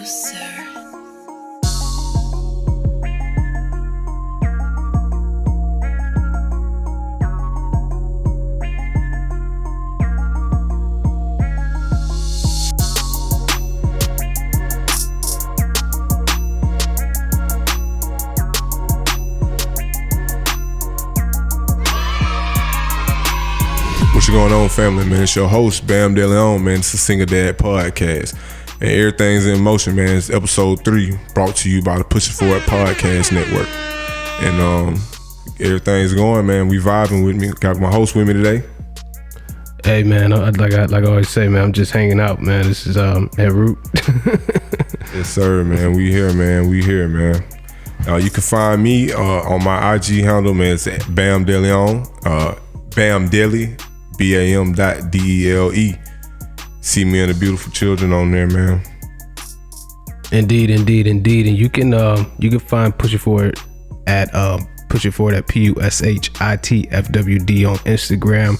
closer. What's going on, family, man? It's your host, Bam De Leon, man. It's the Single Dad Podcast. And everything's in motion, man. It's episode 3, brought to you by the Push It Forward Podcast Network. And everything's going, man. We vibing with me. Got my host with me today. Hey, man, like I always say, man, I'm just hanging out, man. This is at Root. Yes, sir, man. We here, man. You can find me on my IG handle, man. It's at Bam De Leon. Bam Deli. BAM.DELE. See me and the beautiful children on there, man. Indeed. And you can find Push It Forward at Push It Forward at PUSHITFWD on Instagram.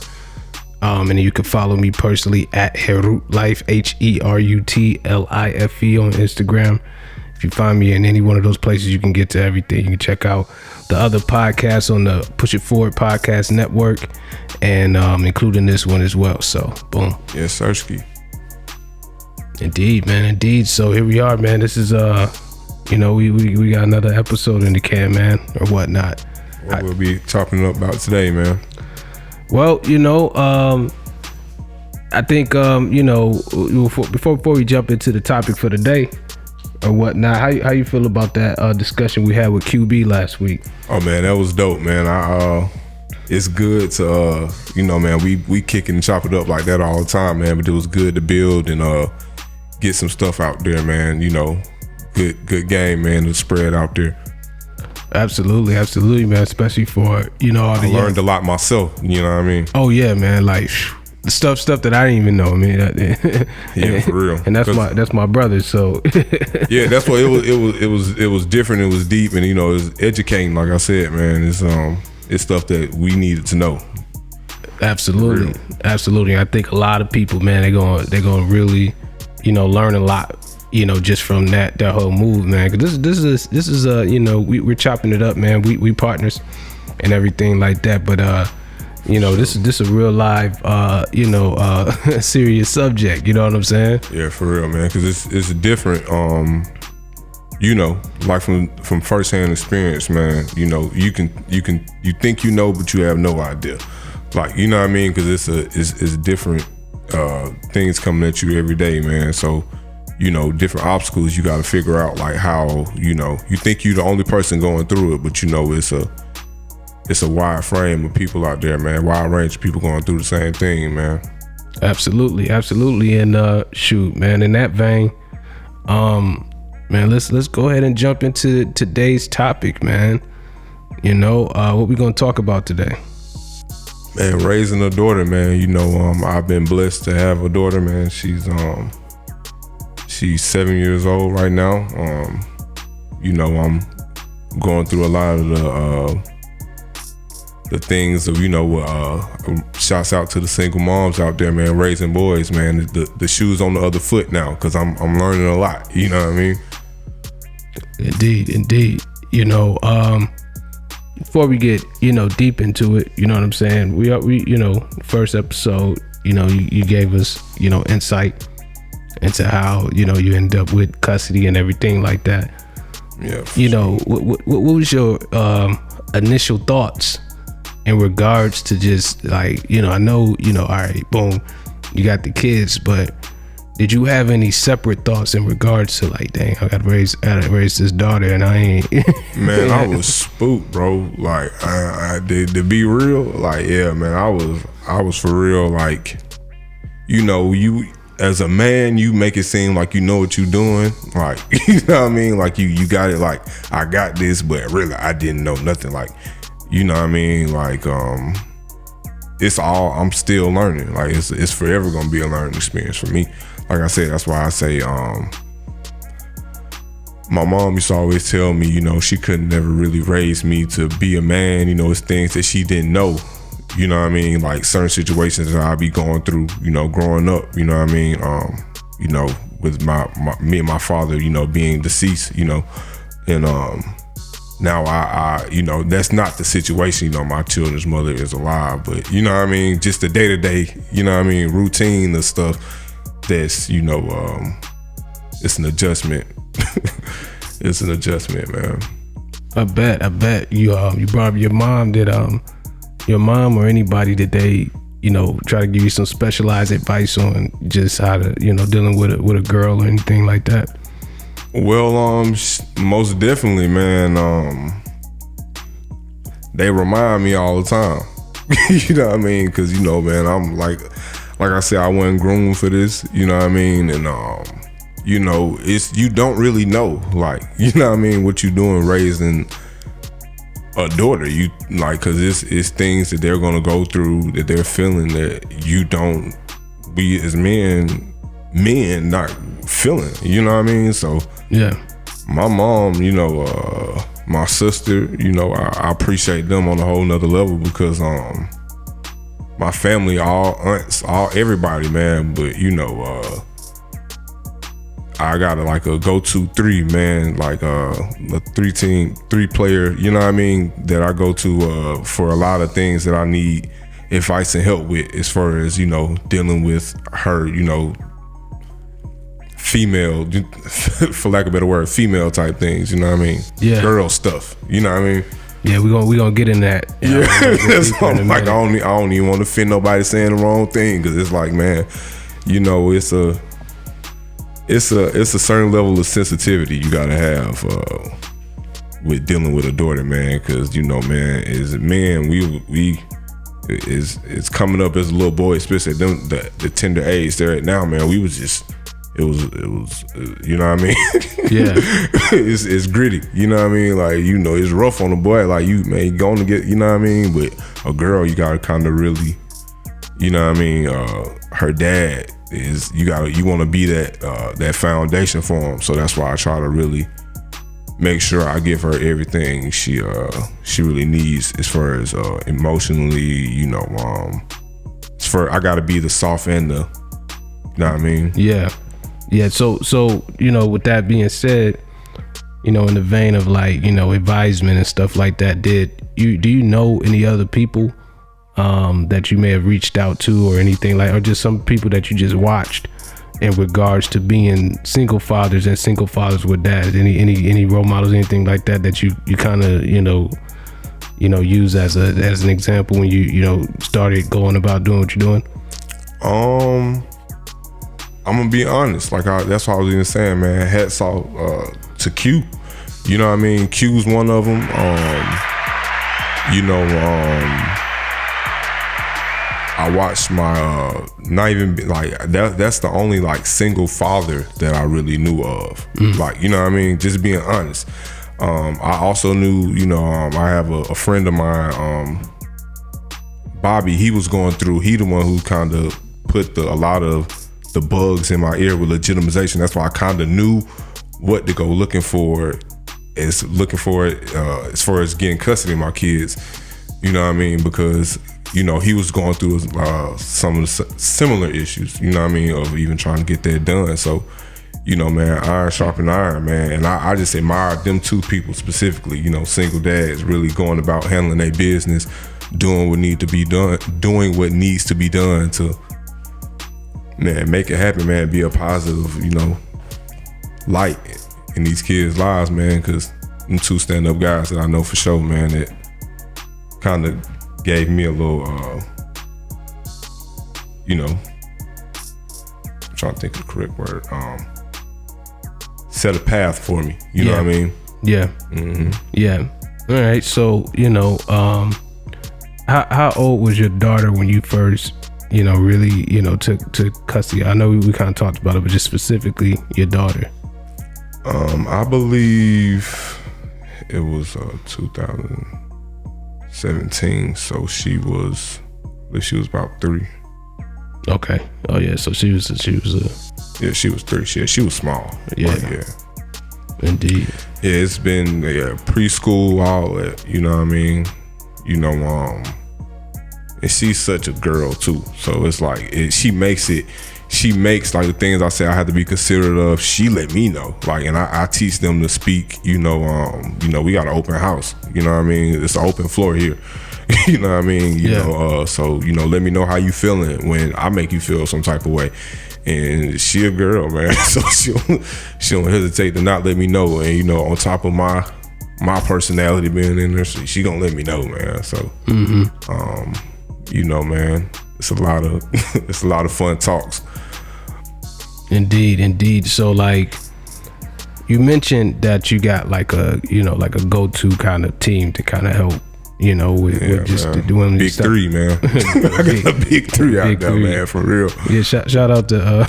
And then you can follow me personally at Herutlife, HERUTLIFE on Instagram. If you find me in any one of those places, you can get to everything. You can check out the other podcasts on the Push It Forward Podcast Network, and including this one as well. So, boom. Yes, Sirski. Indeed, man. Indeed. So here we are, man. This is we got another episode in the can, man, or whatnot. What we'll be talking about today, man. Well, I think before we jump into the topic for the day or whatnot, how you feel about that discussion we had with QB last week? Oh man, that was dope, man. It's good to man, we kick and chop it up like that all the time, man, but it was good to build and get some stuff out there, man. Good game, man, to spread out there. Absolutely, man, especially for all the I learned a lot myself, you know what I mean? Oh yeah, man, like the stuff that I didn't even know, man. Yeah, for real. And that's my brother, so yeah, that's what it was different, it was deep, and it was educating, like I said, man. It's stuff that we needed to know. Absolutely. I think a lot of people, man, they're gonna really learn a lot, just from that whole move, man. Cause this is we're chopping it up, man. We partners and everything like that, but this is a real live serious subject, you know what I'm saying? Yeah, for real, man, because it's different, like from firsthand experience, man. You think but you have no idea, like, you know what I mean? Because it's different things coming at you every day, man. So different obstacles you got to figure out, like how you think you're the only person going through it, but it's a wide frame of people out there, man. Wide range of people going through the same thing, man. Absolutely. And shoot, man, in that vein, man, let's go ahead and jump into today's topic, man. What we gonna talk about today? Man, raising a daughter, man. I've been blessed to have a daughter, man. She's 7 years old right now. I'm going through a lot of the things of shouts out to the single moms out there, man, raising boys, man. The shoes on the other foot now, because I'm learning a lot, you know what I mean? Indeed. Before we get deep into it, you know what I'm saying, we first episode, you gave us insight into how you end up with custody and everything like that. Yeah. What was your initial thoughts in regards to just like, I know, all right, boom, you got the kids, but did you have any separate thoughts in regards to like, dang, I gotta raise this daughter and I ain't? Man, I was spooked, bro. Like, I did, to be real, like, yeah, man, I was for real. Like, you as a man, you make it seem like you know what you're doing. Like, you know what I mean? Like, you got it, like, I got this, but really, I didn't know nothing. Like, you know what I mean? Like, it's all, I'm still learning. Like, it's forever gonna be a learning experience for me. Like I said, that's why I say, my mom used to always tell me, she couldn't never really raise me to be a man. It's things that she didn't know. You know what I mean? Like certain situations that I be going through, growing up, you know what I mean? with me and my father, being deceased, and now I that's not the situation. My children's mother is alive, but just the day to day, routine of stuff. That's it's an adjustment. It's an adjustment, man. I bet you brought up your mom. Did your mom or anybody, did they try to give you some specialized advice on just how to dealing with a girl or anything like that? Well, most definitely, man. They remind me all the time. You know what I mean? Because man, I'm like I said, I wasn't groomed for this. You know what I mean? And it's you don't really know, like, what you're doing raising a daughter. You like, because it's things that they're gonna go through, that they're feeling, that you don't, we as men not feeling. You know what I mean? So yeah, my mom, my sister, I appreciate them on a whole nother level, because my family, all aunts, everybody, man. But I got like a go-to three, man, like a 3-player, that I go to for a lot of things that I need advice and help with, as far as dealing with her, female, for lack of a better word, female type things. You know what I mean? Yeah. Girl stuff. You know what I mean? Yeah, we gonna get in that. Yeah, that's like I don't even want to offend nobody saying the wrong thing, because it's like, man, it's a certain level of sensitivity you gotta have with dealing with a daughter, man, because man, as men, it's coming up as a little boy, especially at the tender age they're at now, man. We was just. It was, you know what I mean? Yeah. It's gritty, you know what I mean? Like, it's rough on the boy. Like, you going to get, you know what I mean? But a girl, you gotta kind of really, you know what I mean? Her dad is, you want to be that foundation for him. So that's why I try to really make sure I give her everything she really needs, as far as emotionally, I gotta be the soft and the, you know what I mean? Yeah. Yeah, so with that being said, in the vein of like, advisement and stuff like that, do you know any other people that you may have reached out to, or anything like, or just some people that you just watched in regards to being single fathers and single fathers with dads? Any role models, anything like that you kind of use as an example when you started going about doing what you're doing? I'm gonna be honest, like that's what I was even saying, man. Hats off to Q. You know what I mean? Q's one of them. I watched my not even like that's the only like single father that I really knew of. Like, you know what I mean? Just being honest. I also knew, I have a friend of mine, Bobby. He was going through. He the one who kind of put a lot of the bugs in my ear with legitimization. That's why I kind of knew what to go looking for as far as getting custody of my kids. You know what I mean? Because he was going through some of the similar issues. You know what I mean? Of even trying to get that done. So, man, iron sharpen iron, man. And I just admire them two people specifically. Single dads really going about handling their business, doing what needs to be done to, man, make it happen, man. Be a positive, light in these kids' lives, man. Because them two stand-up guys that I know for sure, man, that kind of gave me a little, I'm trying to think of the correct word. Set a path for me. You know what I mean? Yeah. Mm-hmm. Yeah. All right. So, how old was your daughter when you first, really, took custody? I know we kind of talked about it, but just specifically your daughter. I believe it was 2017. So she was about 3. Okay. Oh yeah. So she was yeah, she was 3. She was small. Yeah. Yeah. Indeed. Yeah, it's been preschool, all that. You know what I mean? And she's such a girl too. So it's like she makes it she makes like the things I say I have to be considerate of. She let me know, like, and I teach them to speak. We got an open house. You know what I mean? It's an open floor here. You know what I mean? So let me know how you feeling when I make you feel some type of way. And she a girl, man, so she don't hesitate to not let me know. And on top of my personality being in there, she gonna let me know, man. So, man, it's a lot of fun talks. Indeed. So, like, you mentioned that you got like a go-to kind of team to kind of help, with just doing big stuff. Three, man. I got a big three out there, man, for real. Yeah, shout out to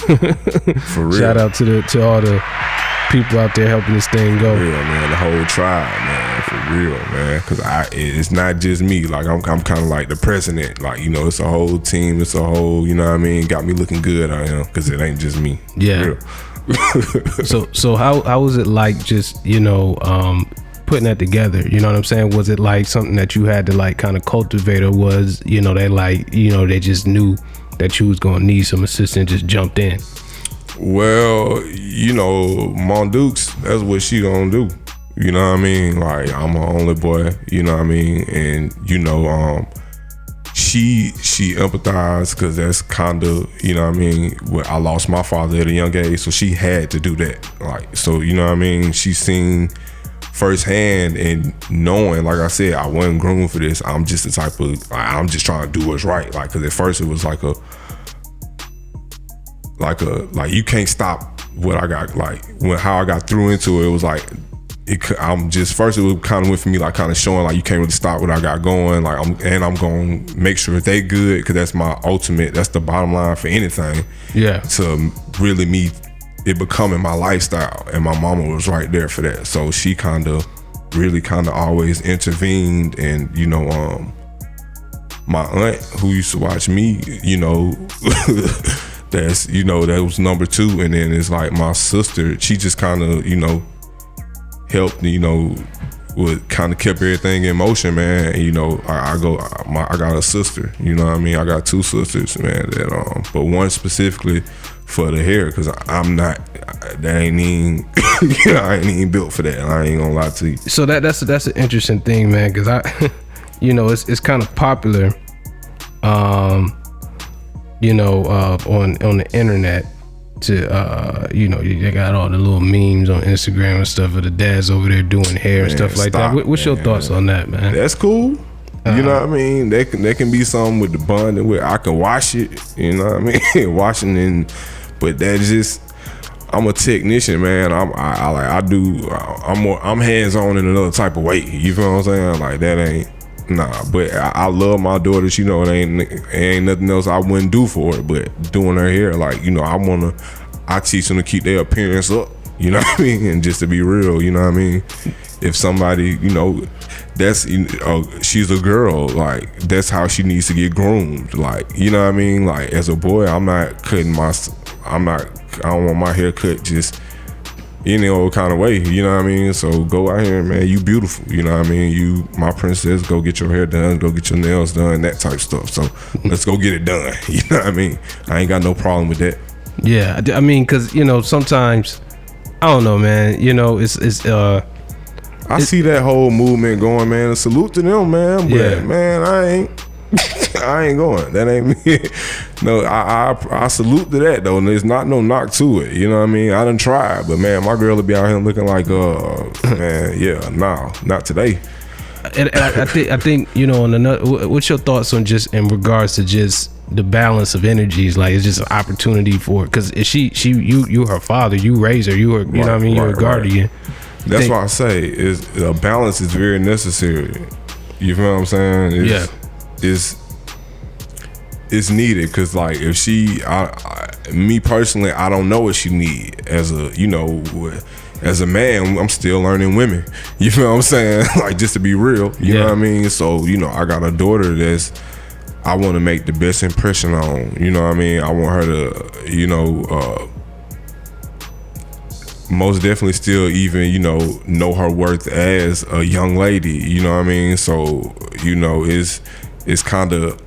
for real. Shout out to all the people out there helping this thing go. For real, man, the whole tribe, man, for real, man. Because it's not just me. Like I'm kind of like the president. Like it's a whole team. It's a whole, got me looking good. I am, because it ain't just me. Yeah. So how was it like just putting that together? You know what I'm saying? Was it like something that you had to like kind of cultivate, or was they like they just knew that you was gonna need some assistance, just jumped in? Well, Mom Dukes, that's what she gonna do. You know what I mean? Like, I'm her only boy. You know what I mean? And she empathized, because that's kind of, I lost my father at a young age, so she had to do that. Like, so you know what I mean? She seen firsthand, and knowing, like I said, I wasn't groomed for this. I'm just the type of, I'm just trying to do what's right. Like, because at first it was like you can't stop what I got. Like, how I got through into it was like, first it was kind of went for me, like kind of showing like you can't really stop what I got going. Like, I'm gonna make sure they good, because that's my ultimate. That's the bottom line for anything. Yeah. To really it becoming my lifestyle, and my mama was right there for that. So she really always intervened, and my aunt, who used to watch me, that's that was number two, and then it's like my sister. She just kind of helped, with kind of kept everything in motion, man. And, I got a sister, you know what I mean? I got two sisters, man, that but one specifically for the hair, because that ain't even I ain't even built for that. I ain't gonna lie to you. So that's an interesting thing, man, because it's kind of popular on the internet to they got all the little memes on Instagram and stuff of the dads over there doing hair and stuff like that. What's your thoughts on that, man? That's cool. You know what I mean? There can be something with the bun and where I can wash it. You know what I mean? Washing but that just, I'm a technician, man. I'm hands on in another type of way. You feel what I'm saying? Like, that ain't. Nah, but I love my daughters. It ain't nothing else I wouldn't do for her. But doing her hair, like, I teach them to keep their appearance up. You know what I mean? And just to be real, you know what I mean? If somebody, that's, she's a girl, like, that's how she needs to get groomed. Like, you know what I mean? Like, as a boy, I don't want my hair cut just any old kind of way, you know what I mean? So go out here, man, you beautiful, you know what I mean? You my princess, go get your hair done, go get your nails done, that type of stuff. So let's go get it done, you know what I mean? I ain't got no problem with that. Yeah, I mean, because sometimes, I don't know, man, I see that whole movement going, man. Salute to them, man. But man, I ain't going. That ain't me. No, I salute to that though. And there's not no knock to it. You know what I mean? I done tried, but man, my girl will be out here looking like, man, not today. And I think on another. What's your thoughts on just in regards to just the balance of energies? Like, it's just an opportunity for, because you her father, you raised her, you were, you know what I mean, you're a guardian. Right. That's why I say is a balance is very necessary. You feel what I'm saying? It's needed, because like if she, me personally, I don't know what she need as a man. I'm still learning women. You feel what I'm saying? Like, just to be real, you know what I mean? So I got a daughter that's I want to make the best impression on. You know what I mean? I want her to most definitely still even know her worth as a young lady. You know what I mean? So it's kind of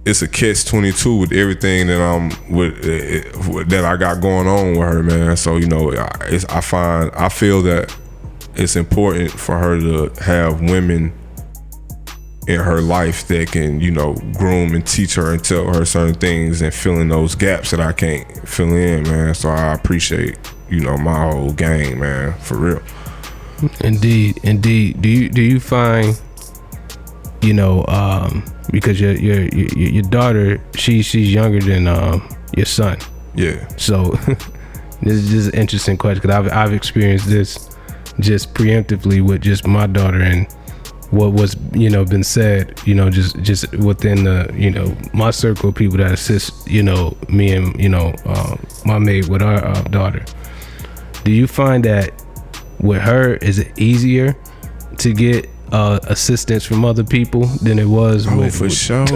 it's a catch-22 with everything that that I got going on with her, man. So I feel that it's important for her to have women in her life that can, groom and teach her and tell her certain things and fill in those gaps that I can't fill in, man. So I appreciate, my whole gang, man, for real. Indeed. Do you find, because your daughter, she's younger than your son. Yeah. So this is just an interesting question, because I've experienced this just preemptively with just my daughter, and what was been said, just within the my circle of people that assist me and my mate with our daughter. Do you find that with her, is it easier to get assistance from other people than it was for sure.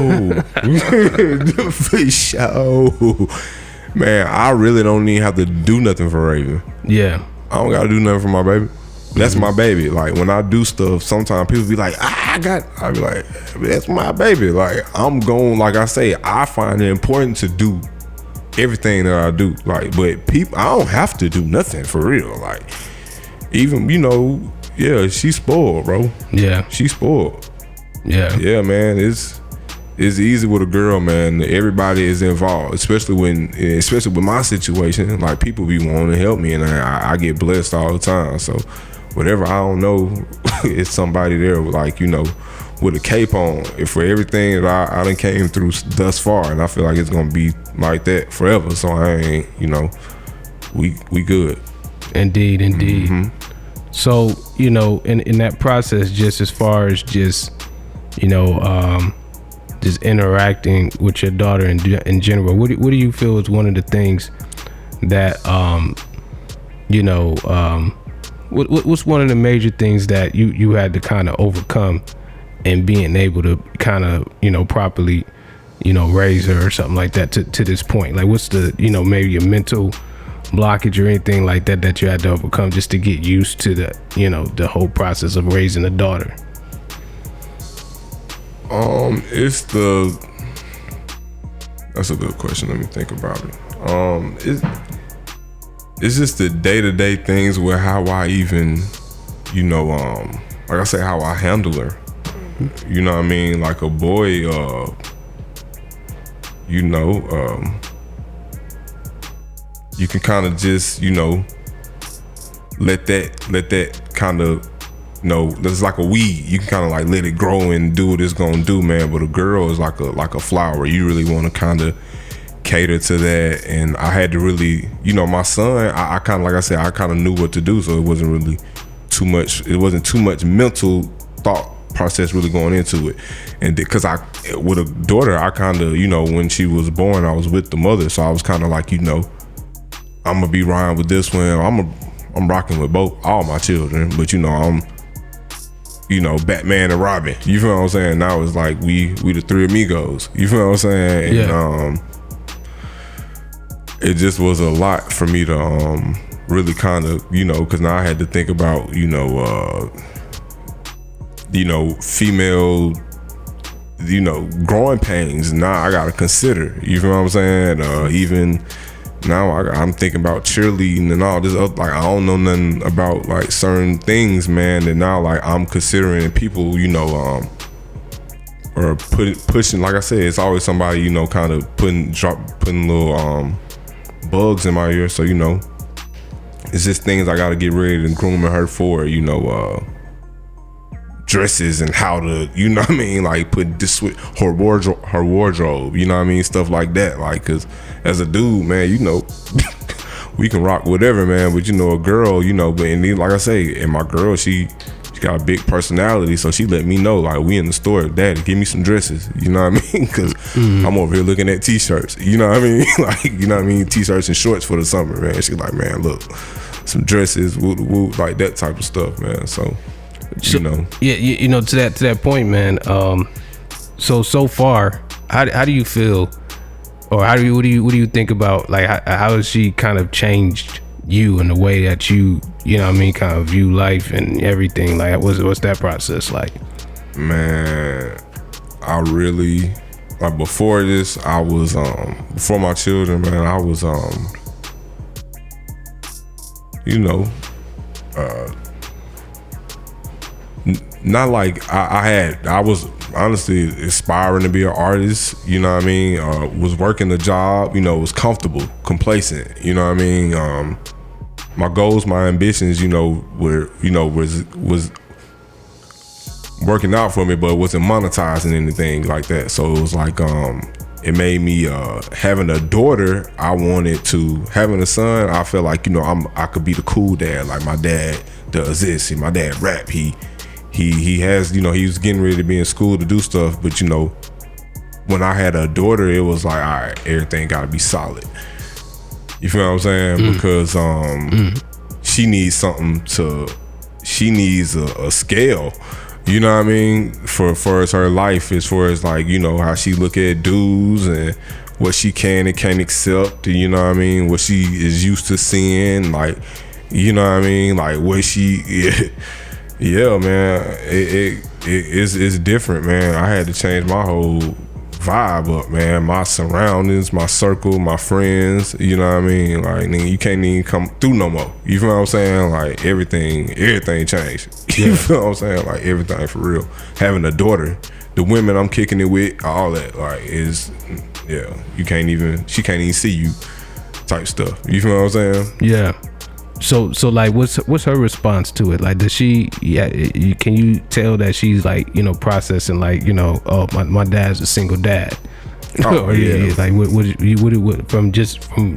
For sure, man. I really don't even have to do nothing for Raven. Yeah, I don't gotta do nothing for my baby. That's my baby. Like, when I do stuff, sometimes people be like, I be like, that's my baby. Like, I'm going, like I say, I find it important to do everything that I do. Like, but people, I don't have to do nothing for real. Like, even, yeah, she's spoiled, bro. Yeah. She's spoiled. Yeah. Yeah, man. It's easy with a girl, man. Everybody is involved, especially with my situation. Like, people be wanting to help me, and I get blessed all the time. So whatever I don't know, it's somebody there, like, with a cape on, for everything that I done came through thus far, and I feel like it's gonna be like that forever. So I ain't, we good. Indeed. Mm-hmm. So in that process, just as far as just just interacting with your daughter in general, what do you feel is one of the things that what's one of the major things that you had to kind of overcome in being able to kind of properly raise her or something like that to this point? Like, what's the maybe a mental blockage or anything like that you had to overcome just to get used to the whole process of raising a daughter? That's a good question. Let me think about it. It's just the day-to-day things with how I even, like I say, how I handle her. You know what I mean? Like a boy, you can kind of just, let that kind of, that's like a weed. You can kind of like let it grow and do what it's gonna do, man. But a girl is like a flower. You really want to kind of cater to that. And I had to really, my son, I kind of, like I said, I kind of knew what to do, so it wasn't really too much mental thought process really going into it. And because with a daughter, I kind of, when she was born, I was with the mother, so I was kind of like, I'm gonna be riding with this one. I'm rocking with all my children, but I'm Batman and Robin. You feel what I'm saying? Now it's like we the three amigos. You feel what I'm saying? Yeah. And it just was a lot for me to really kind of, because now I had to think about, female, growing pains. Now I gotta consider. You feel what I'm saying? Even now I'm thinking about cheerleading and all this other, like, I don't know nothing about like certain things, man, and now like I'm considering people, or pushing, like I said, it's always somebody, kind of putting little bugs in my ear. So it's just things I gotta get ready and grooming her for, dresses and how to, what I mean, like put this with her wardrobe, you know what I mean, stuff like that. Like, cause as a dude, man, we can rock whatever, man, but a girl, but and then, like I say, and my girl, she got a big personality, so she let me know, like, we in the store, Daddy, give me some dresses, you know what I mean, because I'm over here looking at t-shirts, you know what I mean, like, t-shirts and shorts for the summer, man. She's like, man, look, some dresses, woo, like that type of stuff, man. So to that point, man. So far, how do you feel, or what do you think about, like, how has she kind of changed you in the way that you kind of view life and everything? Like, what's that process like? Man, I really like before this, I was before my children, man, I was you know, not like I was honestly aspiring to be an artist, you know what I mean? Was working the job, you know, was comfortable, complacent, you know what I mean? My goals, my ambitions, you know, was working out for me, but it wasn't monetizing anything like that. So it was like, it made me, having a daughter, I wanted to, having a son, I felt like, you know, I could be the cool dad. Like my dad does this, and my dad rap, he has, you know, he was getting ready to be in school to do stuff, but you know, when I had a daughter, it was like, all right, everything gotta be solid. You feel what I'm saying? Because she needs something she needs a scale, you know what I mean, for as her life, as far as like, you know, how she look at dudes and what she can and can't accept, you know what I mean, what she is used to seeing, like, you know what I mean, like what she yeah, man, it's different, man. I had to change my whole vibe up, man. My surroundings, my circle, my friends, you know what I mean? Like, nigga, you can't even come through no more. You feel what I'm saying? Like, everything changed. Yeah. You feel what I'm saying? Like, everything for real. Having a daughter, the women I'm kicking it with, all that, like, yeah, she can't even see you type stuff. You feel what I'm saying? Yeah. So like, what's her response to it? Like, does she? Yeah, can you tell that she's like, you know, processing like, you know, oh, my dad's a single dad, Oh, or yeah. like what from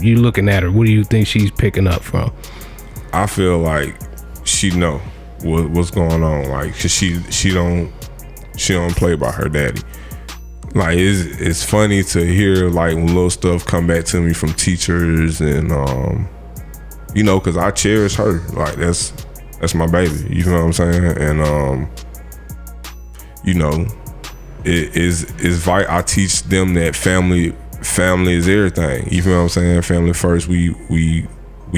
you looking at her, what do you think she's picking up from? I feel like she know what's going on, like, cause she don't play by her daddy. Like, it's funny to hear like when little stuff come back to me from teachers and you know, cause I cherish her. Like, that's my baby. You know what I'm saying? And you know, it's vital. I teach them that family is everything. You feel what I'm saying? Family first. We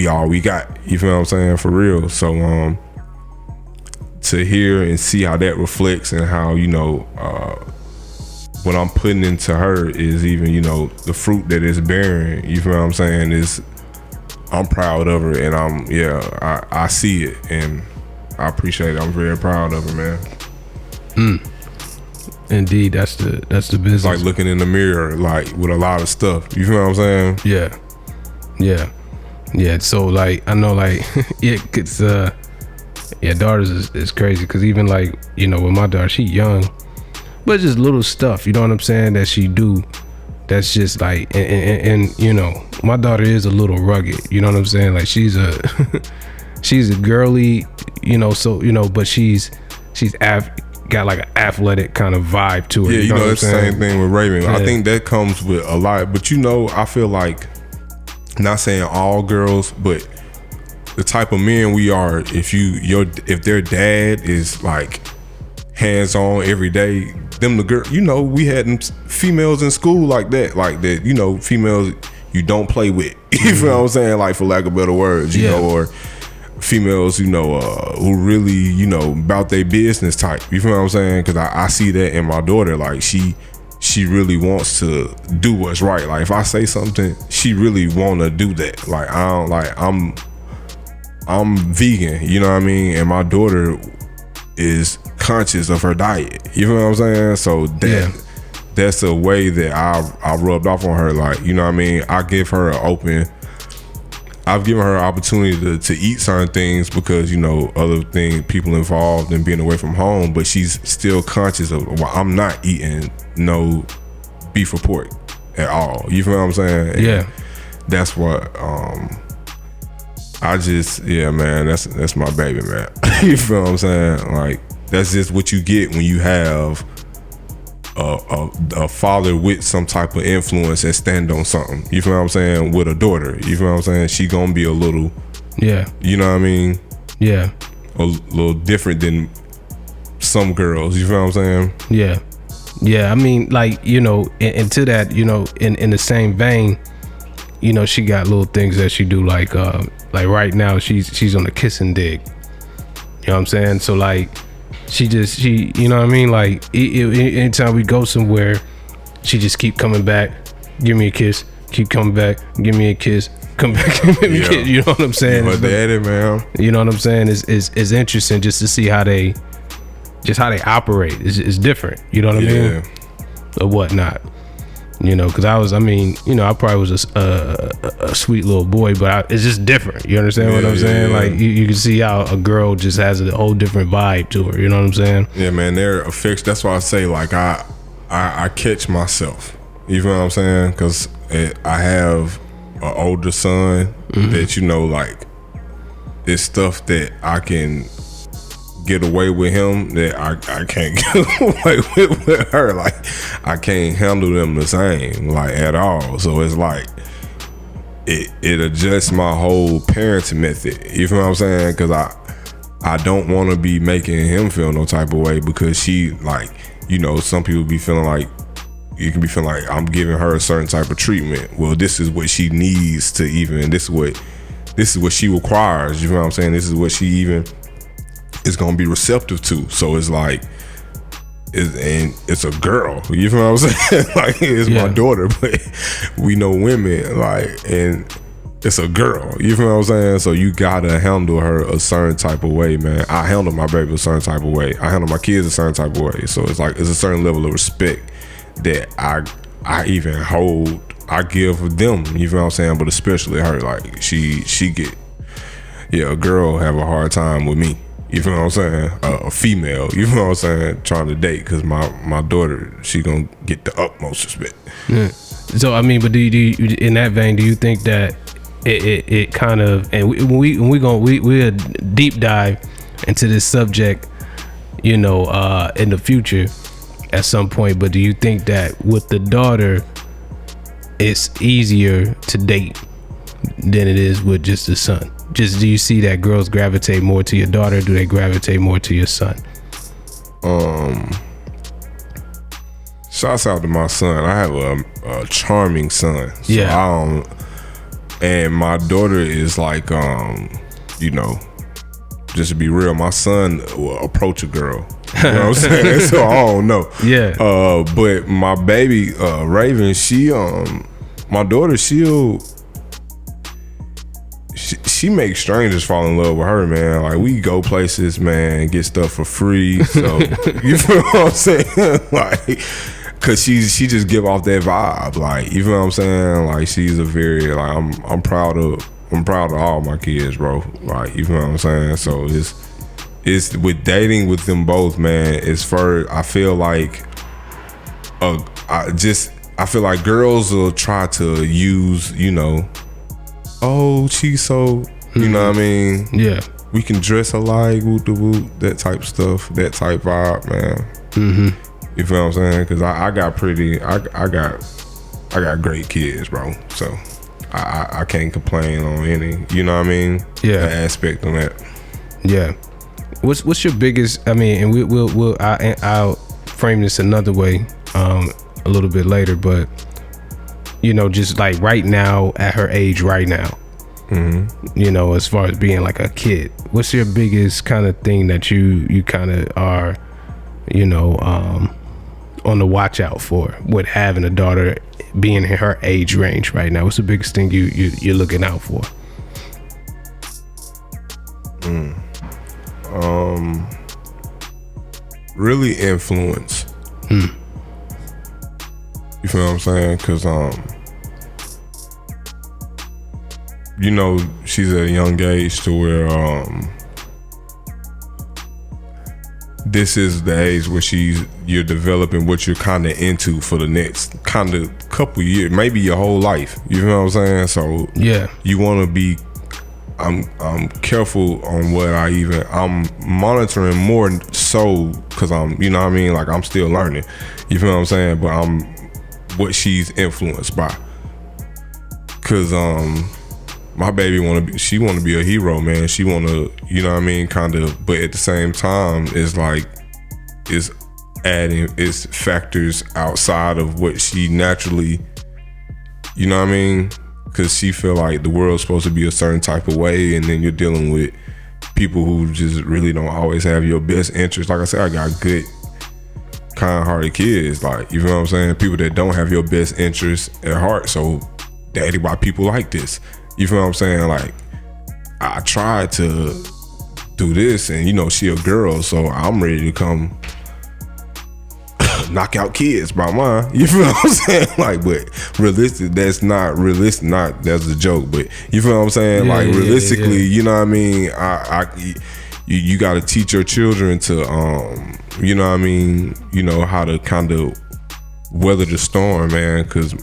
all we got. You feel what I'm saying? For real. So to hear and see how that reflects and how, you know, what I'm putting into her is even, you know, the fruit that it's bearing. You feel what I'm saying? I'm proud of her, and I see it, and I appreciate it. I'm very proud of her, man. Indeed, that's the business. Like looking in the mirror, like with a lot of stuff. You feel what I'm saying? Yeah. So like, I know, like, it's daughters is crazy, because even like, you know, with my daughter, she young, but just little stuff, you know what I'm saying, that she do. That's just like, and you know, my daughter is a little rugged, you know what I'm saying? Like, she's a girly, you know, so, you know, but she's got like an athletic kind of vibe to her. Yeah, you know that's the same thing with Raven. Yeah. I think that comes with a lot, but you know, I feel like, not saying all girls, but the type of men we are, if their dad is like hands-on every day, them the girl, you know, we had them females in school like that, you know, females you don't play with. You feel what I'm saying? Like, for lack of better words, you know, or females, you know, who really, you know, about their business type. You feel what I'm saying? Because I see that in my daughter. Like, she really wants to do what's right. Like, if I say something, she really want to do that. Like, I'm vegan, you know what I mean? And my daughter is conscious of her diet. You know what I'm saying? So that's a way that I rubbed off on her. Like, you know what I mean? I've given her an opportunity to eat certain things because, you know, other things, people involved in being away from home, but she's still conscious of, well, I'm not eating no beef or pork at all. You feel what I'm saying? And that's what man, that's my baby, man. You feel what I'm saying? Like, that's just what you get when you have a father with some type of influence and stand on something. You feel what I'm saying? With a daughter, you feel what I'm saying? She gonna be a little, you know what I mean? Yeah, a little different than some girls. You feel what I'm saying? Yeah. I mean, like, you know, and to that, you know, in the same vein, you know, she got little things that she do, like right now she's on a kissing dig. You know what I'm saying? So like, she you know what I mean? Like, anytime we go somewhere, she just keep coming back, give me a kiss, keep coming back, give me a kiss, come back, give me a kiss. You know what I'm saying? But daddy, man. You know what I'm saying? It's interesting just to see how they operate. It's different. You know what I mean? Or whatnot. You know, because I probably was a sweet little boy, but it's just different. You understand what I'm saying? Like you can see how a girl just has a whole different vibe to her. You know what I'm saying? Yeah, man, they're affectionate. That's why I say, like, I catch myself. You know what I'm saying? Because I have an older son that, you know, like, it's stuff that I can get away with him that I can't get away with her. Like, I can't handle them the same, like, at all. So it's like it adjusts my whole parenting method. You feel what I'm saying? Because I don't want to be making him feel no type of way, because she, like, you know, some people be feeling like, you can be feeling like I'm giving her a certain type of treatment. Well, this is what she needs to even, this is what she requires. You know what I'm saying? This is what she even is gonna be receptive to. So it's like, it's a girl. You know what I'm saying? Like, it's my daughter, but we know women, like, and it's a girl. You know what I'm saying? So you gotta handle her a certain type of way, man. I handle my baby a certain type of way. I handle my kids a certain type of way. So it's like, it's a certain level of respect that I even hold. I give them. You know what I'm saying? But especially her, like, she get, a girl have a hard time with me. You feel what I'm saying? A female, you feel what I'm saying, trying to date, because my daughter, she gonna get the utmost respect. Yeah. So I mean, but do you in that vein, do you think that it kind of, and we'll deep dive into this subject, you know, in the future at some point, but do you think that with the daughter, it's easier to date than it is with just the son? Just, do you see that girls gravitate more to your daughter? Do they gravitate more to your son? Shouts out to my son. I have a charming son. So and my daughter is like, you know, just to be real, my son will approach a girl. You know what I'm saying? So I don't know. Yeah. But my baby, Raven, my daughter, she makes strangers fall in love with her, man. Like, we go places, man, get stuff for free. So you feel what I'm saying? Like, cause she just give off that vibe. Like, you feel what I'm saying? Like, she's a very, like, I'm proud of all my kids, bro. Like, you feel what I'm saying? So it's with dating with them both, man. I feel like I feel like girls will try to use, you know, oh, she's so, you know what I mean? Yeah. We can dress alike, woot the woot, that type stuff, that type vibe, man. You feel what I'm saying? Because I got great kids, bro. So I can't complain on any, you know what I mean? Yeah. Aspect on that. Yeah. What's your biggest? I mean, and I'll frame this another way, a little bit later, but you know, just like right now, at her age, right now, you know, as far as being like a kid, what's your biggest kind of thing that you kind of are, you know, on the watch out for with having a daughter being in her age range right now? What's the biggest thing you're looking out for? Really influence. You feel what I'm saying? Because you know, she's at a young age to where this is the age where you're developing what you're kind of into for the next kind of couple years, maybe your whole life. You know what I'm saying? So yeah, you want to be. I'm careful on what I'm monitoring more so because I'm, you know what I mean? Like, I'm still learning. You feel what I'm saying? But I'm what she's influenced by. Cause my baby want to be a hero, man. She want to, you know what I mean, kind of, but at the same time, it's like it's factors outside of what she naturally, you know what I mean? Because she feel like the world's supposed to be a certain type of way, and then you're dealing with people who just really don't always have your best interest. Like I said, I got good kind-hearted kids, like, you feel what I'm saying? People that don't have your best interests at heart. So, daddy, why people like this? You feel what I'm saying? Like, I tried to do this, and you know, she a girl, so I'm ready to come knock out kids by mine. You feel what I'm saying? Like, but realistic, that's not realistic. Not that's a joke, but you feel what I'm saying? Yeah, like, yeah, realistically, yeah. you know what I mean? You got to teach your children to, you know what I mean? You know how to kind of weather the storm, man. Because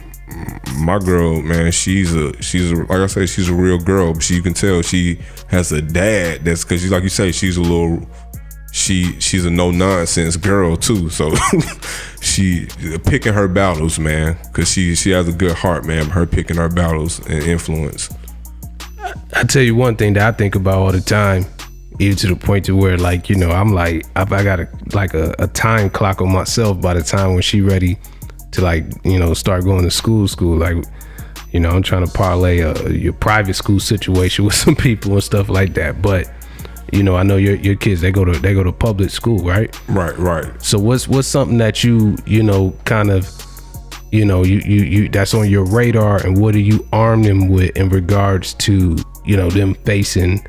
my girl, man, she's a like I say, she's a real girl. But you can tell she has a dad. That's because she's like you say, she's a no nonsense girl too. So she picking her battles, man. Because she has a good heart, man. Her picking her battles and influence. I tell you one thing that I think about all the time, even to the point to where, like, you know, I'm like, I got a time clock on myself by the time when she ready to, like, you know, start going to school. Like, you know, I'm trying to parlay your private school situation with some people and stuff like that. But, you know, I know your kids, they go to public school, right? Right. So what's something that you know, kind of, you know, you that's on your radar, and what do you arm them with in regards to, you know, them facing,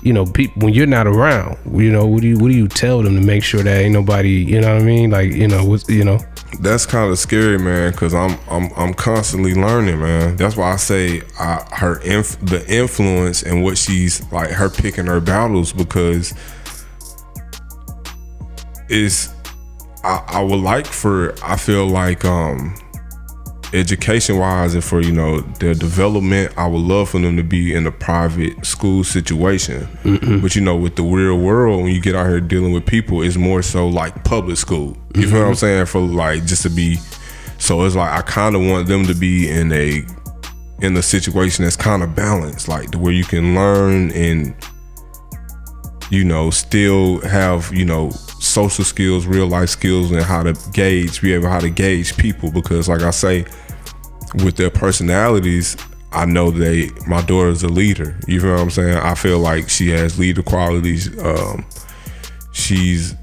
you know, people when you're not around? You know, what do you tell them to make sure that ain't nobody, you know what I mean? Like, you know, what's, you know. That's kind of scary, man, because I'm constantly learning, man. That's why I say the influence and what she's like, her picking her battles, because I would like I feel like education wise and for, you know, their development, I would love for them to be in a private school situation. Mm-hmm. But you know, with the real world, when you get out here dealing with people, it's more so like public school. You feel what I'm saying? For like, just to be, so it's like I kind of want them to be in a situation that's kind of balanced, like where you can learn and, you know, still have, you know, social skills, real life skills, and be able to gauge people. Because like I say, with their personalities, I know my daughter's a leader. You feel what I'm saying? I feel like she has leader qualities. She's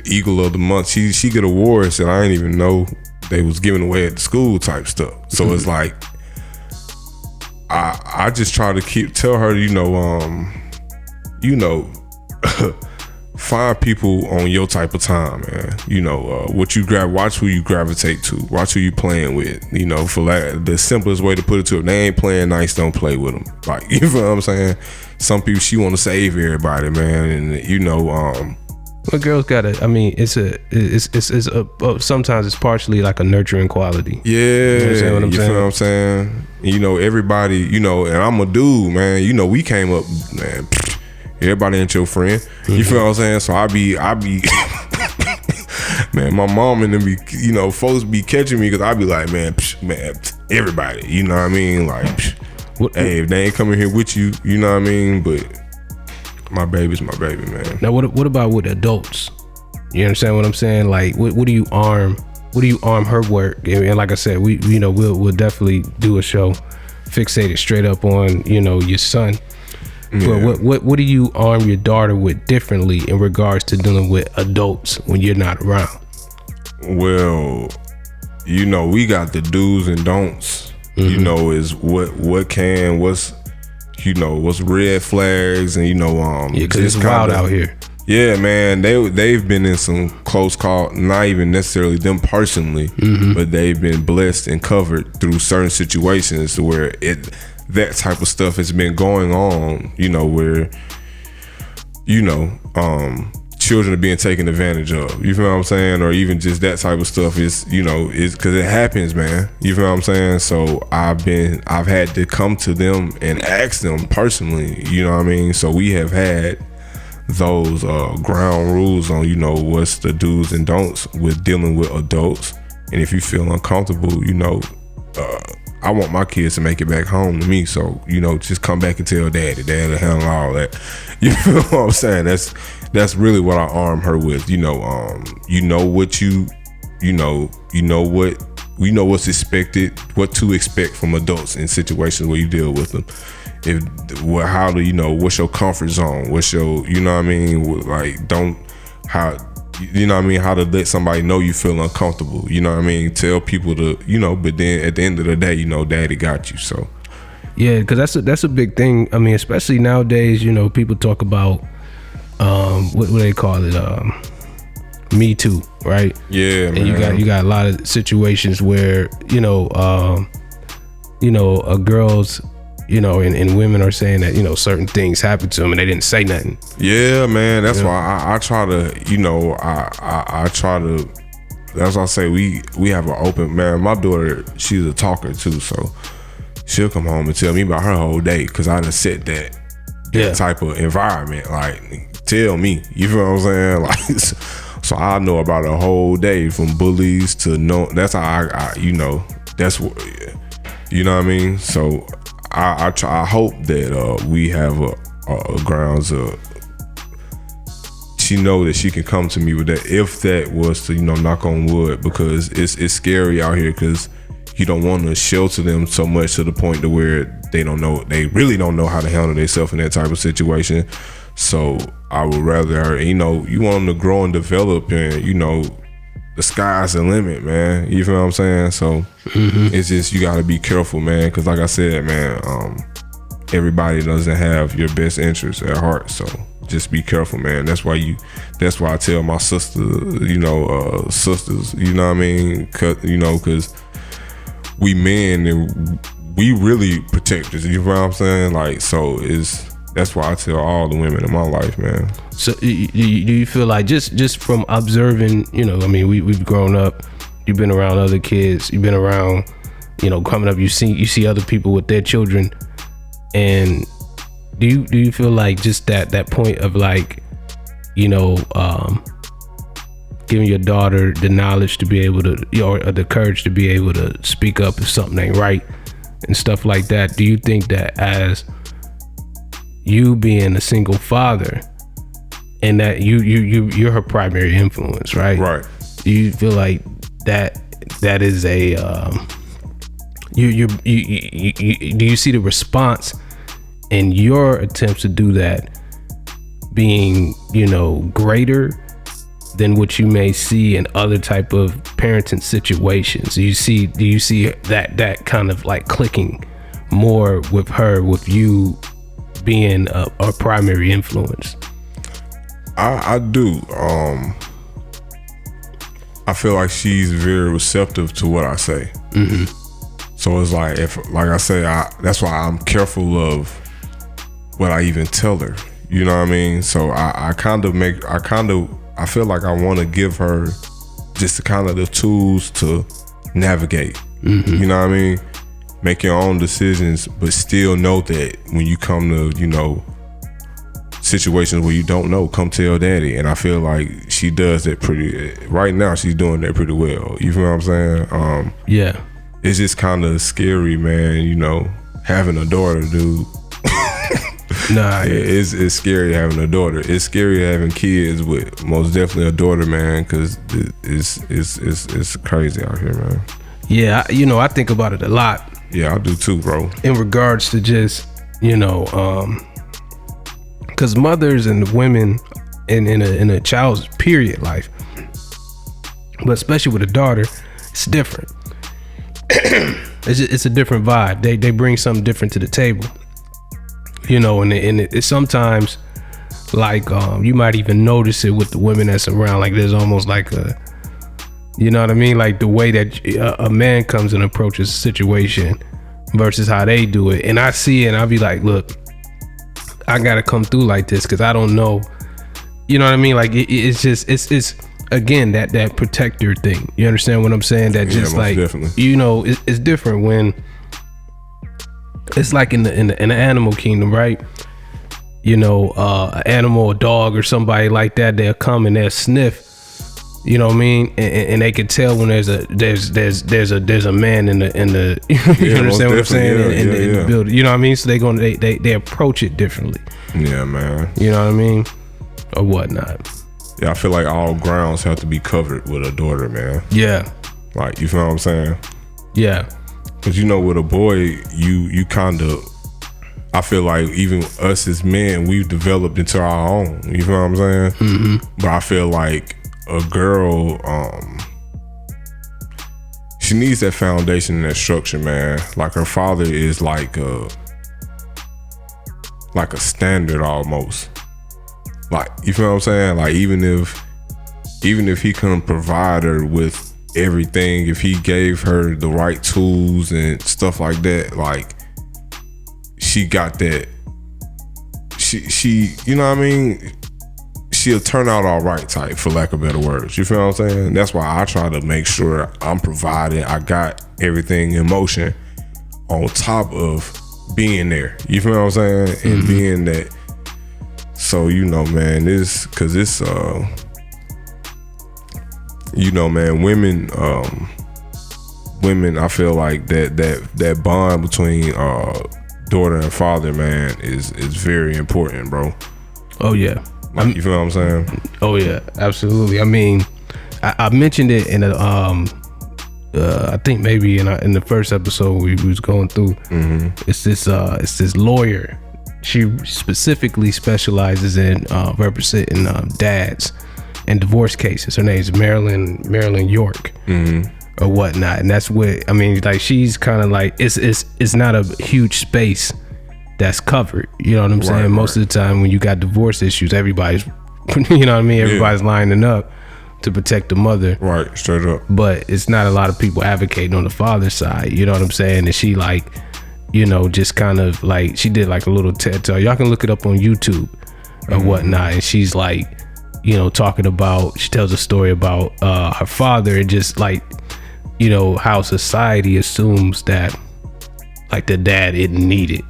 Eagle of the Month. She get awards that I didn't even know they was giving away at the school type stuff. So it's like I just try to tell her, you know, find people on your type of time, man. You know, watch who you gravitate to, watch who you playing with. You know, for like the simplest way to put it to it, they ain't playing nice, don't play with them. Like, you feel what I'm saying? Some people, she want to save everybody, man, and you know, well, girls gotta. I mean, it's sometimes it's partially like a nurturing quality. Yeah, you feel what I'm saying? You know, everybody, you know, and I'm a dude, man. You know, we came up, man. Everybody ain't your friend. You feel what I'm saying? So I be man, my mom and them be, you know, folks be catching me because I be like, man, everybody, you know what I mean? Like, hey, if they ain't coming here with you, you know what I mean? But my baby's my baby, man. Now, what about with adults? You understand what I'm saying? Like, what do you arm her work? And like I said, we you know, we'll definitely do a show fixated straight up on, you know, your son. Yeah. But what do you arm your daughter with differently in regards to dealing with adults when you're not around? Well, you know, we got the do's and don'ts. Mm-hmm. You know, is what's you know, what's red flags, and you know, yeah, because it's wild out here. Yeah, man, they've been in some close call, not even necessarily them personally, but they've been blessed and covered through certain situations where that type of stuff has been going on, you know, where, you know, children are being taken advantage of. You feel what I'm saying? Or even just that type of stuff is, you know, is because it happens, man. You feel what I'm saying? So I've had to come to them and ask them personally, you know what I mean? So we have had those ground rules on, you know, what's the do's and don'ts with dealing with adults. And if you feel uncomfortable, you know, I want my kids to make it back home to me. So, you know, just come back and tell daddy will handle all that. You feel what I'm saying? That's really what I arm her with. You know what's expected, what to expect from adults in situations where you deal with them. How do you know what's your comfort zone? What's your, you know what I mean? Like, you know what I mean, how to let somebody know you feel uncomfortable. You know what I mean? Tell people to, you know, but then at the end of the day, you know, daddy got you. So yeah, because that's a big thing. I mean, especially nowadays, you know, people talk about what do they call it? Me Too, right? Yeah, and man. you got a lot of situations where girls, you know, and women are saying that, you know, certain things happen to them and they didn't say nothing. Yeah, man. That's why I try to, you know, I try to. That's why I say we have an open, man. My daughter, she's a talker too, so she'll come home and tell me about her whole day because I done set that type of environment. Like, tell me, you feel what I'm saying? Like, so I know about a whole day from bullies to no. That's how I you know, that's what, you know what I mean. So I hope that we have a grounds of. She know that she can come to me with that if that was to, you know, knock on wood, because it's scary out here because you don't want to shelter them so much to the point to where they really don't know how to handle themselves in that type of situation. So I would rather, you know, you want them to grow and develop, and, you know, the sky's the limit, man. You feel what I'm saying? So it's just, you got to be careful, man, because like I said, man, everybody doesn't have your best interests at heart. So just be careful, man. That's why I tell my sister, you know, sisters, you know what I mean? You know, because we men and we really protectors. You know what I'm saying? Like, so that's why I tell all the women in my life, man. So do you feel like just from observing, you know, I mean, we've grown up, you've been around other kids, you've been around, you know, coming up, you see other people with their children, and do you feel like just that point of, like, you know, giving your daughter the knowledge to be able to, you know, or the courage to be able to speak up if something ain't right and stuff like that? Do you think that as you being a single father and that you're her primary influence, right? Right. Do you feel like that is a do you see the response in your attempts to do that being, you know, greater than what you may see in other type of parenting situations? Do you see that kind of like clicking more with her, with you being a primary influence? I do. I feel like she's very receptive to what I say. So it's like, like I say, that's why I'm careful of what I even tell her. You know what I mean? So I feel like I want to give her just kind of the tools to navigate. You know what I mean? Make your own decisions, but still know that when you come to, you know, situations where you don't know, come tell daddy. And I feel like she does that right now, she's doing that pretty well. You feel what I'm saying? Yeah. It's just kind of scary, man, you know, having a daughter, dude. Nah, it's scary having a daughter. It's scary having kids, with most definitely a daughter, man, because it's crazy out here, man. Yeah, you know, I think about it a lot. Yeah, I do too, bro. In regards to just, you know, because mothers and women in a child's period life, but especially with a daughter, it's different. It's a different vibe. They bring something different to the table, you know, and it's sometimes like you might even notice it with the women that's around. Like there's almost like a, you know what I mean, like the way that a man comes and approaches a situation versus how they do it. And I see it and I'll be like, look, I gotta come through like this because I don't know, you know what I mean? Like it's just it's again that protector thing. You understand what I'm saying? That just like definitely. You know, it's different when it's like in the animal kingdom, right? You know, an animal, a dog or somebody like that, they'll come and they'll sniff. You know what I mean? And they can tell when there's a man in the you understand what I'm saying? In the building. You know what I mean? So they approach it differently. Yeah, man. You know what I mean? Or whatnot. Yeah, I feel like all grounds have to be covered with a daughter, man. Yeah. Like, you feel what I'm saying? Yeah. Cause you know, with a boy, you kind of, I feel like even us as men, we've developed into our own. You feel what I'm saying? Mm-hmm. But I feel like a girl, she needs that foundation and that structure, man. Like her father is like a standard almost. Like, you feel what I'm saying? Like, even if he couldn't provide her with everything, if he gave her the right tools and stuff like that, like, she got that. She, you know what I mean? She'll turn out all right type, for lack of better words. You feel what I'm saying? That's why I try to make sure I'm provided. I got everything in motion on top of being there. You feel what I'm saying? And being that. So, you know, man, this, cause it's, you know, man, women, I feel like that bond between daughter and father, man, is very important, bro. Oh yeah. Like, you feel what I'm saying? Oh yeah, absolutely. I mean, I mentioned it in a I think maybe in the first episode we was going through. It's this lawyer. She specifically specializes in representing dads in divorce cases. Her name's Marilyn York, or whatnot. And that's what I mean. Like, she's kind of like, it's not a huge space that's covered. You know what I'm saying? Most of the time when you got divorce issues, everybody's, you know what I mean? Everybody's lining up to protect the mother. Right, straight up. But it's not a lot of people advocating on the father's side. You know what I'm saying? And she, like, you know, just kind of like, she did like a little TED Talk. Y'all can look it up on YouTube or whatnot. And she's like, you know, talking about, she tells a story about her father, and just like, you know, how society assumes that like the dad isn't needed.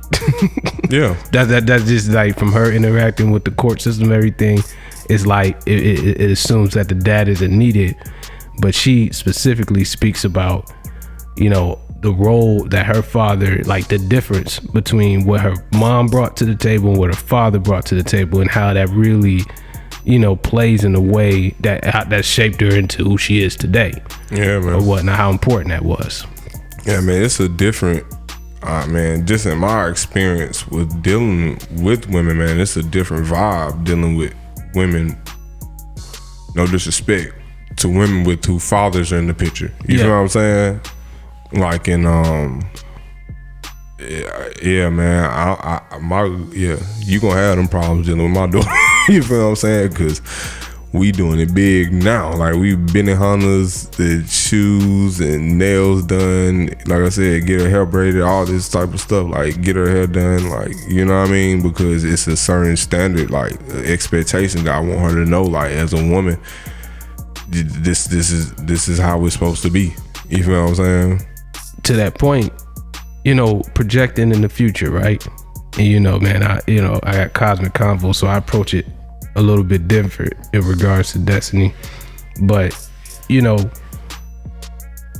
Yeah. That's just like, from her interacting with the court system and everything, it's like it assumes that the dad isn't needed. But she specifically speaks about, you know, the role that her father, like the difference between what her mom brought to the table and what her father brought to the table, and how that really, you know, plays in a way that shaped her into who she is today. Yeah, man. Or whatnot, how important that was. Yeah, man, it's a different, man, just in my experience with dealing with women, man, it's a different vibe dealing with women, no disrespect to women with who fathers are in the picture. You know what I'm saying? Like, in yeah, man, you gonna have them problems dealing with my daughter. You feel what I'm saying? Because we doing it big now. Like, we been in Hunters, the shoes and nails done. Like I said, get her hair braided, all this type of stuff. Like, get her hair done. Like, you know what I mean? Because it's a certain standard, like, expectation that I want her to know. Like, as a woman, this is how it's supposed to be. You feel what I'm saying? To that point, you know, projecting in the future, right? And, you know, man, I got Cosmic Convo, so I approach it a little bit different in regards to Destiny. But, you know,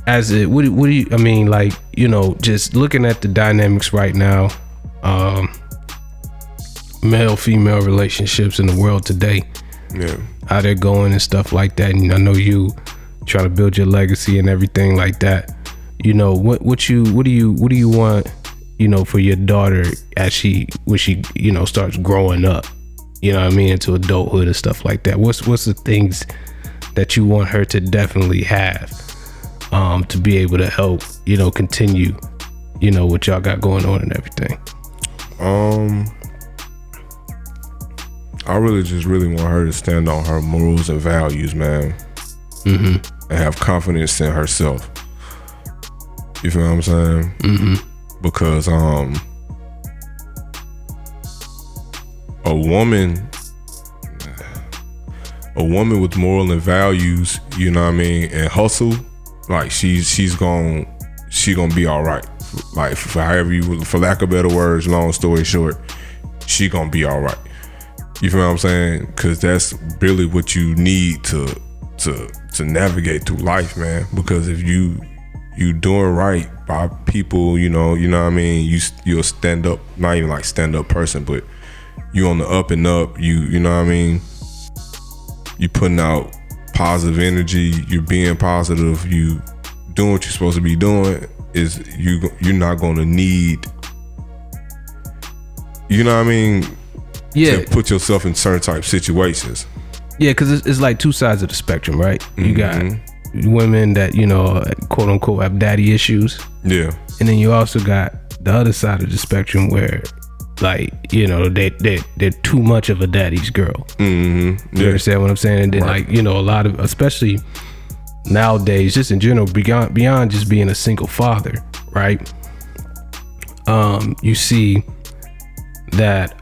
as it, what do you, I mean, like, you know, just looking at the dynamics right now, male-female relationships in the world today, how they're going and stuff like that. And I know you trying to build your legacy and everything like that. You know, what do you want, you know, for your daughter when she, you know, starts growing up, you know what I mean, into adulthood and stuff like that? What's the things that you want her to definitely have, to be able to help, you know, continue, you know, what y'all got going on and everything? I really want her to stand on her morals and values, man. And have confidence in herself. You feel what I'm saying? Because a woman with moral and values, you know what I mean, and hustle, like, she's gonna be all right. Like, for lack of better words, long story short, she gonna be all right. You feel what I'm saying? Because that's really what you need to navigate through life, man. Because if you doing right by people, you know what I mean, you'll stand up, not even like stand up person, but you on the up and up, you know what I mean, you putting out positive energy, you're being positive, you doing what you're supposed to be doing, is you're not gonna need, you know what I mean, to put yourself in certain type situations. Yeah, because it's like two sides of the spectrum, right? You got women that, you know, quote unquote have daddy issues. Yeah. And then you also got the other side of the spectrum where, like, you know, they're too much of a daddy's girl. You understand what I'm saying? And then, like, you know, a lot of, especially nowadays, just in general, beyond just being a single father, right? You see that,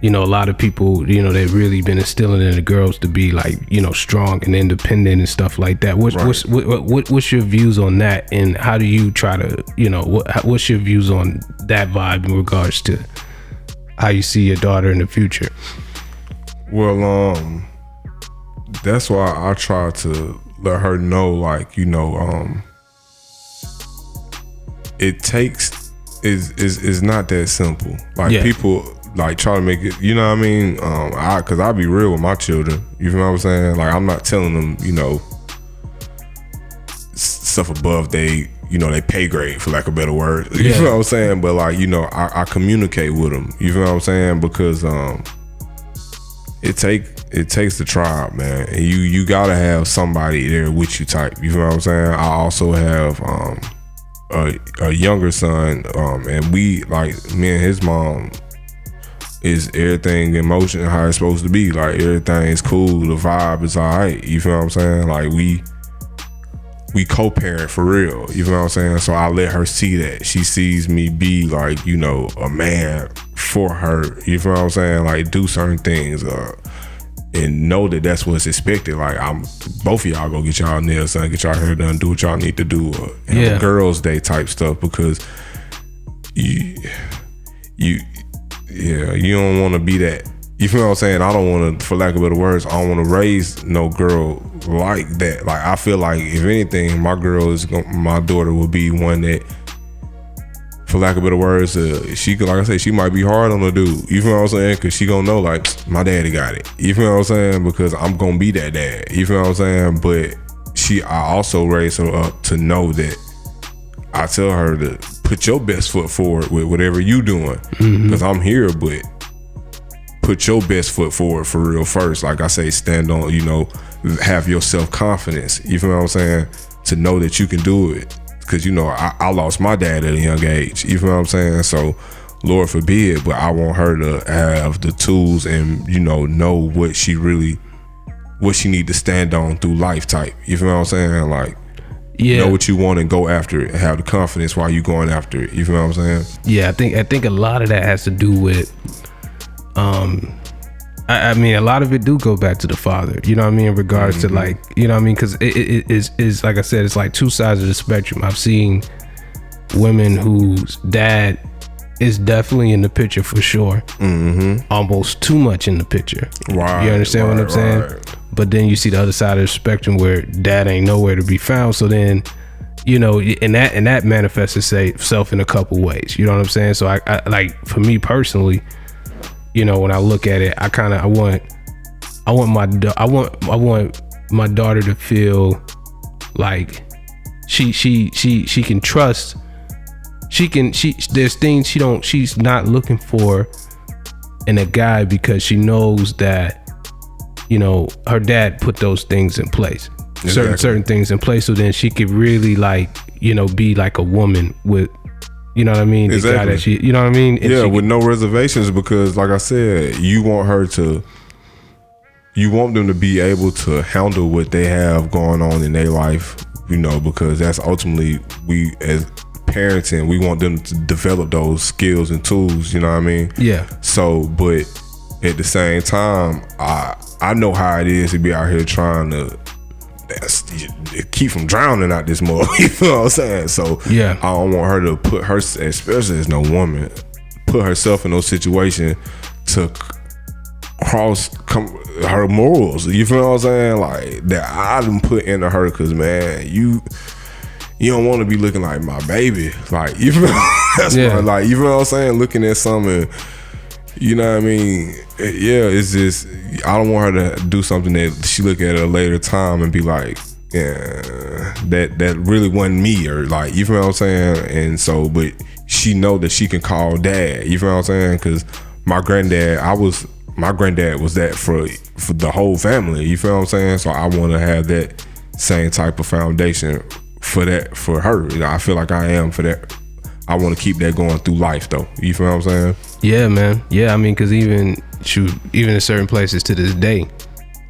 you know, a lot of people, you know, they've really been instilling in the girls to be, like, you know, strong and independent and stuff like that. What's your views on that, and how do you try to, you know, what's your views on that vibe in regards to how you see your daughter in the future? Well, that's why I try to let her know, like, you know, it takes is not that simple. Like, people like try to make it, you know what I mean? Cause I be real with my children. You know what I'm saying? Like, I'm not telling them, you know, stuff above they pay grade, for lack of a better word. You know what I'm saying? But, like, you know, I communicate with them. You know what I'm saying? Because it takes the tribe, man. And you gotta have somebody there with you type. You know what I'm saying? I also have a younger son, and we, like, me and his mom, is everything in motion how it's supposed to be. Like, everything is cool, the vibe is all right. You feel what I'm saying? Like, we co-parent for real. You feel what I'm saying? So I let her see that. She sees me be, like, you know, a man for her. You feel what I'm saying? Like, do certain things, and know that that's what's expected. Like, both of y'all go get y'all nails done, get y'all hair done, do what y'all need to do, girls' day type stuff, because you don't want to be that. You feel what I'm saying? I don't want to, for lack of better words, I don't want to raise no girl like that. Like, I feel like, if anything, my daughter will be one that, for lack of better words, she could, like I say, she might be hard on the dude. You feel what I'm saying? Because she gonna know, like, my daddy got it. You feel what I'm saying? Because I'm gonna be that dad. You feel what I'm saying? But I also raise her up to know that I tell her to put your best foot forward with whatever you doing, because I'm here, but put your best foot forward for real first. Like I say, stand on, you know, have your self-confidence. You feel what I'm saying? To know that you can do it. Because, you know, I lost my dad at a young age. You feel what I'm saying? So, Lord forbid, but I want her to have the tools and, you know what she need to stand on through life type. You feel what I'm saying? Like, know what you want and go after it. Have the confidence while you going after it. You feel what I'm saying? Yeah, I think a lot of that has to do with, I mean, a lot of it do go back to the father. You know what I mean? In regards to, like, you know what I mean? Because it is, like I said, it's like two sides of the spectrum. I've seen women whose dad is definitely in the picture for sure. Almost too much in the picture. Right. You understand what I'm saying? Right. But then you see the other side of the spectrum where dad ain't nowhere to be found. So then, you know, and that manifests itself in a couple ways. You know what I'm saying? So I like, for me personally, you know, when I look at it, I want my daughter to feel like she can trust. There's things she's not looking for in a guy, because she knows that, you know, her dad put those things in place. Exactly. Certain things in place, so then she could really, like, you know, be like a woman with, you know what I mean? Exactly. The guy that she, you know what I mean? And with no reservations, because, like I said, you want them to be able to handle what they have going on in their life, you know, because that's ultimately, we as parenting, we want them to develop those skills and tools, you know what I mean? Yeah. So, but at the same time, I know how it is to be out here trying to keep from drowning out this mud. You know what I'm saying? So yeah, I don't want her to put her, especially as no woman, put herself in those situations to cross her morals. You feel what I'm saying? Like, that I done put into her, because, man, you don't want to be looking like my baby. Like, you feel that's like, you feel what I'm saying? Looking at something, you know what I mean? Yeah, it's just, I don't want her to do something that she look at a later time and be like, yeah, that really wasn't me, or, like, you feel what I'm saying? And so, but she know that she can call dad. You feel what I'm saying? Because my granddad, my granddad was that for the whole family. You feel what I'm saying? So I want to have that same type of foundation for her. You know, I feel like I am for that. I want to keep that going through life, though. You feel what I'm saying? Yeah, man. Yeah, I mean, because even in certain places to this day,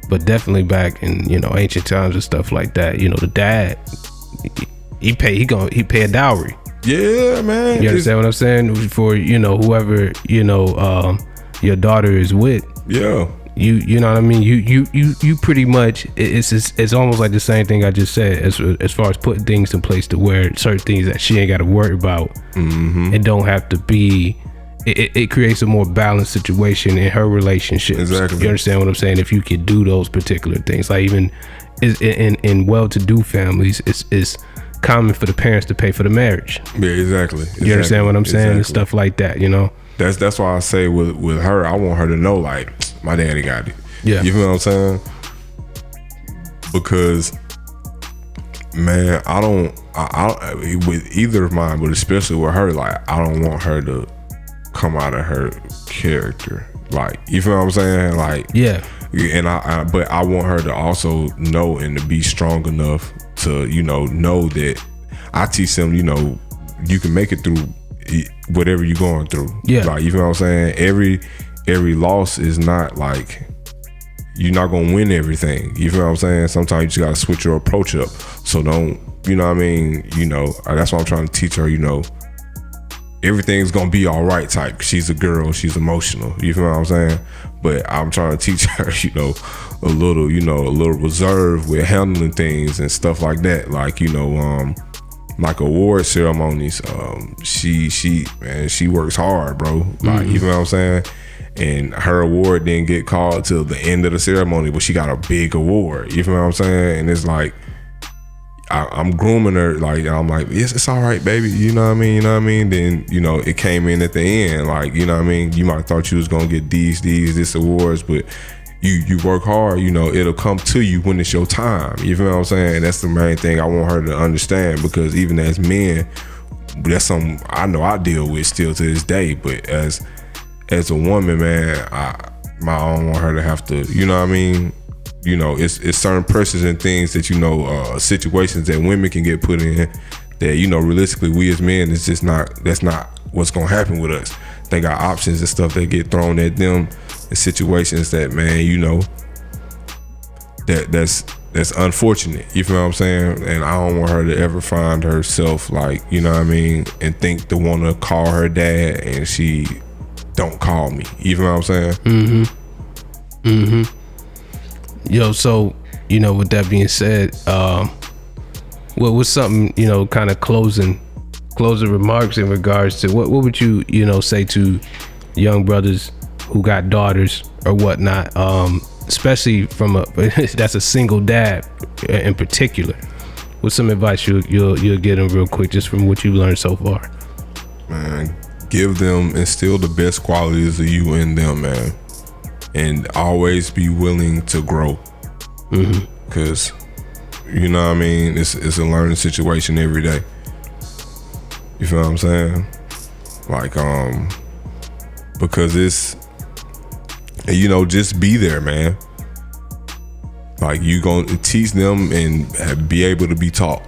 but definitely back in, you know, ancient times and stuff like that, you know, the dad, he pay a dowry. Yeah, man. You understand what I'm saying? For, you know, whoever, you know, your daughter is with. Yeah. You know what I mean? You pretty much, it's almost like the same thing I just said as far as putting things in place to where certain things that she ain't got to worry about. Mm-hmm. It don't have to be. It creates a more balanced situation in her relationships. Exactly. You understand what I'm saying? If you could do those particular things, like even in well-to-do families, it's common for the parents to pay for the marriage. Yeah, exactly. You understand what I'm saying? And stuff like that, you know. That's why I say with her, I want her to know, like, my daddy got it. Yeah. You feel what I'm saying? Because, man, I with either of mine, but especially with her, like, I don't want her to come out of her character. Like, you feel what I'm saying? Like, yeah. And but I want her to also know and to be strong enough to, you know that I teach them, you know, you can make it through whatever you're going through. Yeah. Like, you feel what I'm saying? Every loss is not like, you're not gonna win everything. You feel what I'm saying? Sometimes you just gotta switch your approach up. So don't, you know what I mean? You know, that's what I'm trying to teach her, you know, everything's gonna be all right type. She's a girl, she's emotional. You feel what I'm saying? But I'm trying to teach her, you know, a little reserve with handling things and stuff like that. Like, you know, like award ceremonies, she works hard, bro. Like, you know what I'm saying? And her award didn't get called till the end of the ceremony, but she got a big award. You feel what I'm saying? And it's like, I'm grooming her, like, I'm like, yes, it's all right, baby. You know what I mean? Then, you know, it came in at the end, like, you know what I mean? You might have thought you was gonna get this awards, but you work hard, you know, it'll come to you when it's your time. You feel what I'm saying? That's the main thing I want her to understand, because even as men, that's something I know I deal with still to this day. But as a woman, man, I don't want her to have to, you know what I mean? You know, it's certain pressures and things that, you know, situations that women can get put in that, you know, realistically, we as men, that's not what's gonna happen with us. They got options and stuff that get thrown at them in situations that, man, you know, that's unfortunate. You feel what I'm saying? And I don't want her to ever find herself, like, you know what I mean, and think to want to call her dad and she don't call me. You feel what I'm saying? Yo, so, you know, with that being said, what's something, you know, kind of closing remarks in regards to what would you, you know, say to young brothers who got daughters or whatnot, especially from that's a single dad in particular? What's some advice you'll get them real quick, just from what you've learned so far? Man, instill the best qualities of you in them, man. And always be willing to grow. Because, you know what I mean, it's a learning situation every day. You feel what I'm saying? Like, because it's, you know, just be there, man. Like, you gonna teach them and be able to be taught,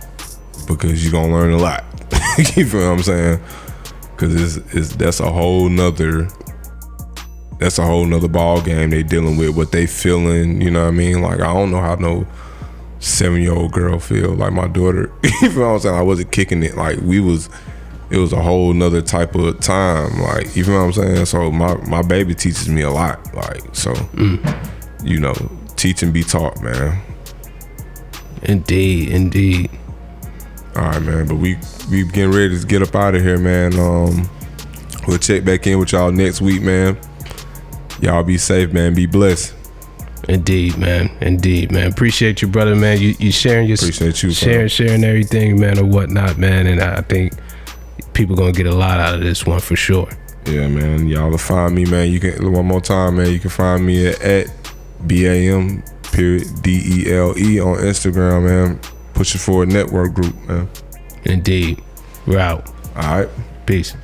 because you're gonna learn a lot. You feel what I'm saying? Because that's a whole nother ball game they dealing with, what they feeling. You know what I mean? Like, I don't know how no 7-year-old girl feel, like my daughter. You feel what I'm saying? I wasn't kicking it. Like, it was a whole nother type of time. Like, you feel what I'm saying? So my baby teaches me a lot. Like, so, you know, teach and be taught, man. Indeed. All right, man. But we getting ready to get up out of here, man. We'll check back in with y'all next week, man. Y'all be safe, man. Be blessed. Indeed, man. Appreciate you, brother, man. You sharing your sharing everything, man, or whatnot, man. And I think people gonna get a lot out of this one for sure. Yeah, man. Y'all will find me, man. You can, one more time, man. You can find me at BAM DELE on Instagram, man. Push It Forward Network Group, man. Indeed. We're out. All right. Peace.